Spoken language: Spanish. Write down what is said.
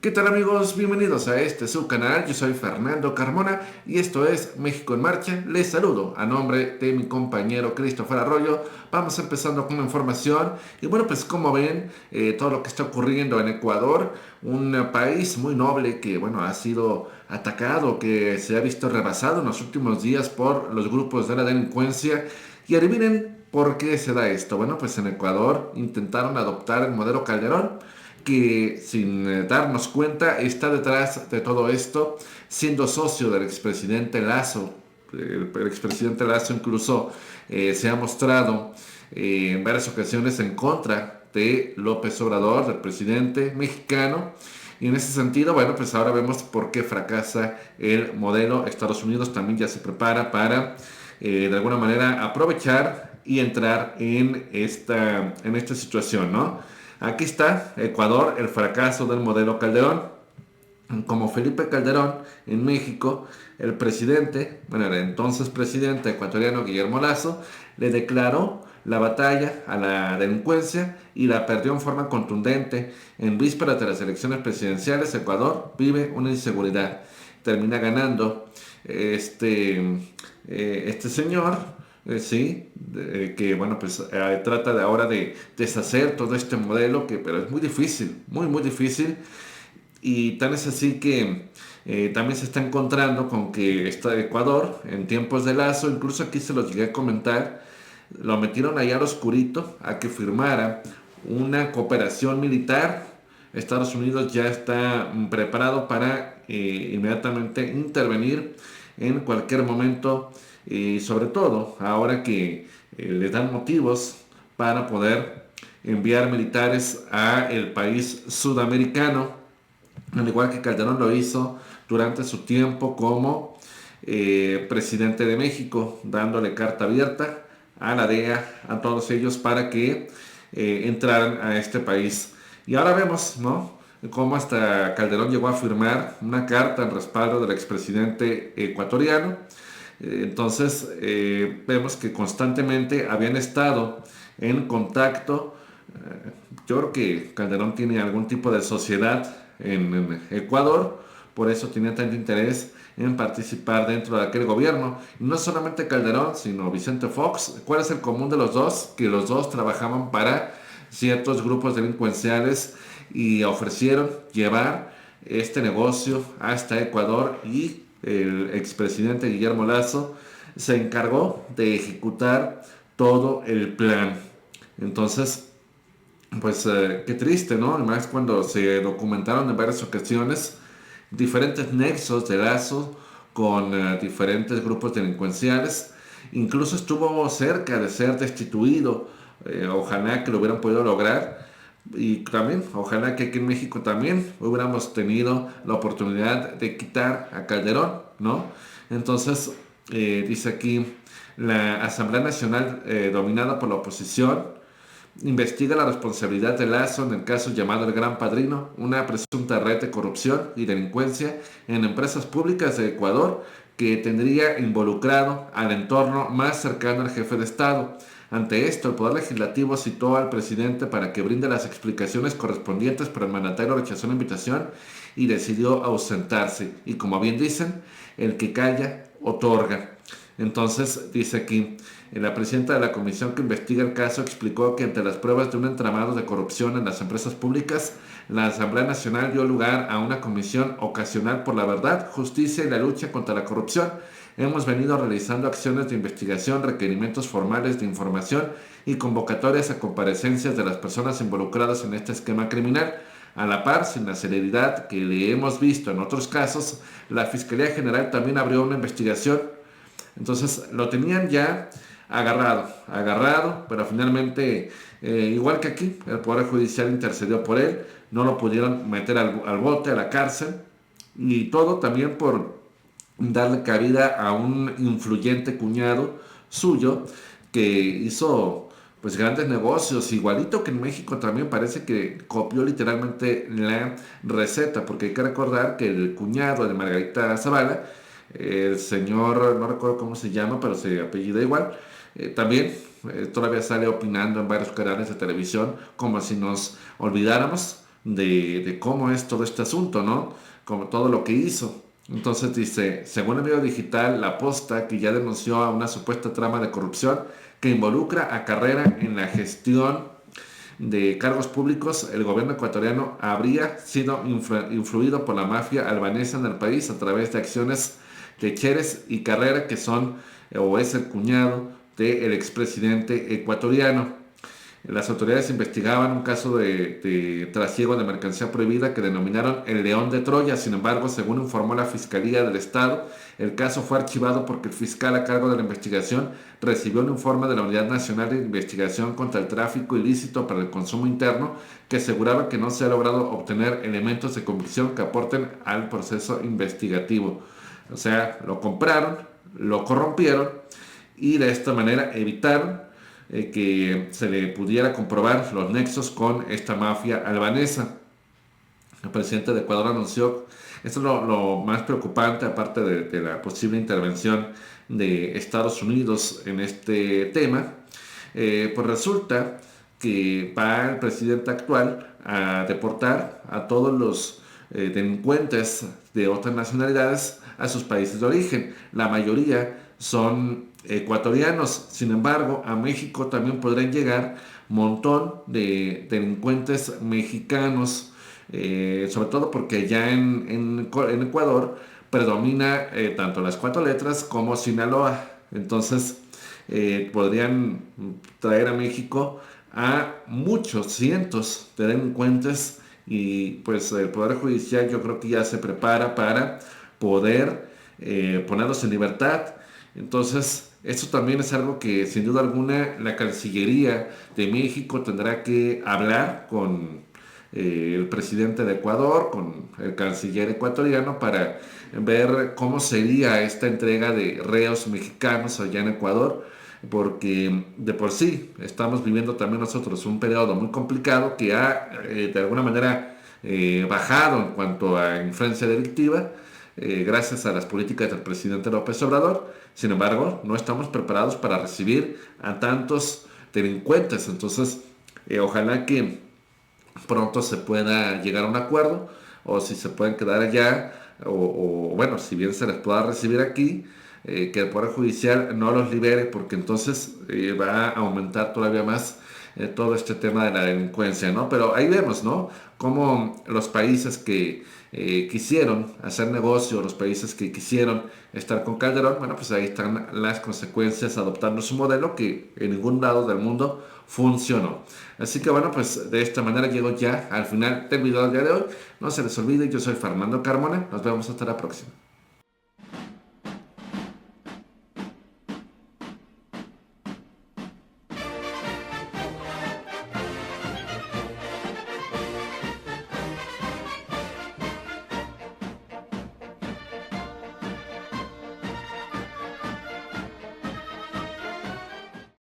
¿Qué tal amigos? Bienvenidos a este su canal, yo soy Fernando Carmona y esto es México en Marcha. Les saludo a nombre de mi compañero Christopher Arroyo. Vamos empezando con la información y bueno, pues como ven, todo lo que está ocurriendo en Ecuador, un país muy noble que bueno, ha sido atacado, que se ha visto rebasado en los últimos días por los grupos de la delincuencia. Y adivinen por qué se da esto. Bueno, pues en Ecuador intentaron adoptar el modelo Calderón, que sin darnos cuenta está detrás de todo esto, siendo socio del expresidente Lazo. El expresidente Lazo incluso se ha mostrado en varias ocasiones en contra de López Obrador, del presidente mexicano. Y en ese sentido, bueno, pues ahora vemos por qué fracasa el modelo. Estados Unidos también ya se prepara para, de alguna manera, aprovechar y entrar en esta situación, ¿no? Aquí está Ecuador, el fracaso del modelo Calderón. Como Felipe Calderón en México, el presidente, bueno, el entonces presidente ecuatoriano Guillermo Lazo, le declaró la batalla a la delincuencia y la perdió en forma contundente. En vísperas de las elecciones presidenciales, Ecuador vive una inseguridad. Termina ganando este señor, sí, que bueno, pues trata de ahora de deshacer todo este modelo, pero es muy difícil, muy, muy difícil. Y tan es así que también se está encontrando con que está Ecuador, en tiempos de Lazo, incluso aquí se los llegué a comentar, lo metieron allá al oscurito a que firmara una cooperación militar. Estados Unidos ya está preparado para inmediatamente intervenir en cualquier momento, y sobre todo ahora que les dan motivos para poder enviar militares a el país sudamericano, al igual que Calderón lo hizo durante su tiempo como presidente de México, dándole carta abierta a la DEA, a todos ellos para que entraran a este país. Y ahora vemos, ¿no?, cómo hasta Calderón llegó a firmar una carta en respaldo del expresidente ecuatoriano. Entonces, vemos que constantemente habían estado en contacto. Yo creo que Calderón tiene algún tipo de sociedad en Ecuador, por eso tenía tanto interés en participar dentro de aquel gobierno. Y no solamente Calderón, sino Vicente Fox. ¿Cuál es el común de los dos? Que los dos trabajaban para ciertos grupos delincuenciales y ofrecieron llevar este negocio hasta Ecuador, y el expresidente Guillermo Lazo se encargó de ejecutar todo el plan. Entonces, pues qué triste, ¿no? Además, cuando se documentaron en varias ocasiones diferentes nexos de Lazo con diferentes grupos delincuenciales. Incluso estuvo cerca de ser destituido. Ojalá que lo hubieran podido lograr. Y también, ojalá que aquí en México también hubiéramos tenido la oportunidad de quitar a Calderón, ¿no? Entonces, dice aquí, la Asamblea Nacional, dominada por la oposición, investiga la responsabilidad de Lazo en el caso llamado El Gran Padrino, una presunta red de corrupción y delincuencia en empresas públicas de Ecuador que tendría involucrado al entorno más cercano al jefe de Estado. Ante esto, el Poder Legislativo citó al presidente para que brinde las explicaciones correspondientes, pero el mandatario rechazó la invitación y decidió ausentarse. Y como bien dicen, el que calla, otorga. Entonces, dice aquí, la presidenta de la comisión que investiga el caso explicó que ante las pruebas de un entramado de corrupción en las empresas públicas, la Asamblea Nacional dio lugar a una comisión ocasional por la verdad, justicia y la lucha contra la corrupción. Hemos venido realizando acciones de investigación, requerimientos formales de información y convocatorias a comparecencias de las personas involucradas en este esquema criminal. A la par, sin la celeridad que le hemos visto en otros casos, la Fiscalía General también abrió una investigación. Entonces lo tenían ya agarrado, pero finalmente, igual que aquí, el Poder Judicial intercedió por él, no lo pudieron meter al bote, a la cárcel, y todo también por darle cabida a un influyente cuñado suyo que hizo pues grandes negocios, igualito que en México también parece que copió literalmente la receta, porque hay que recordar que el cuñado de Margarita Zavala, el señor, no recuerdo cómo se llama, pero se apellida igual, también todavía sale opinando en varios canales de televisión como si nos olvidáramos, de cómo es todo este asunto, ¿no? Como todo lo que hizo. Entonces dice, según el medio digital La Posta, que ya denunció a una supuesta trama de corrupción que involucra a Carrera en la gestión de cargos públicos, el gobierno ecuatoriano habría sido influido por la mafia albanesa en el país a través de acciones de Cheres y Carrera, que son o es el cuñado del expresidente ecuatoriano. Las autoridades investigaban un caso de trasiego de mercancía prohibida que denominaron el León de Troya. Sin embargo, según informó la Fiscalía del Estado, el caso fue archivado porque el fiscal a cargo de la investigación recibió un informe de la Unidad Nacional de Investigación contra el Tráfico Ilícito para el Consumo Interno que aseguraba que no se ha logrado obtener elementos de convicción que aporten al proceso investigativo. O sea, lo compraron, lo corrompieron y de esta manera evitaron que se le pudiera comprobar los nexos con esta mafia albanesa. El presidente de Ecuador anunció, esto es lo más preocupante, aparte de la posible intervención de Estados Unidos en este tema, pues resulta que va el presidente actual a deportar a todos los delincuentes de otras nacionalidades a sus países de origen. La mayoría son ecuatorianos. Sin embargo, a México también podrán llegar un montón de delincuentes mexicanos, sobre todo porque ya en Ecuador predomina tanto las cuatro letras como Sinaloa. Entonces, podrían traer a México a muchos cientos de delincuentes y pues el Poder Judicial yo creo que ya se prepara para poder ponerlos en libertad. Entonces, esto también es algo que sin duda alguna la Cancillería de México tendrá que hablar con el presidente de Ecuador, con el canciller ecuatoriano, para ver cómo sería esta entrega de reos mexicanos allá en Ecuador, porque de por sí estamos viviendo también nosotros un periodo muy complicado que ha de alguna manera bajado en cuanto a influencia delictiva, gracias a las políticas del presidente López Obrador. Sin embargo, no estamos preparados para recibir a tantos delincuentes. Entonces, ojalá que pronto se pueda llegar a un acuerdo, o si se pueden quedar allá, o bueno, si bien se les pueda recibir aquí, que el Poder Judicial no los libere, porque entonces va a aumentar todavía más todo este tema de la delincuencia, ¿no? Pero ahí vemos, ¿no? Cómo los países que quisieron hacer negocio, los países que quisieron estar con Calderón, bueno, pues ahí están las consecuencias adoptando su modelo que en ningún lado del mundo funcionó. Así que bueno, pues de esta manera llego ya al final del video del día de hoy. No se les olvide, yo soy Fernando Carmona. Nos vemos hasta la próxima.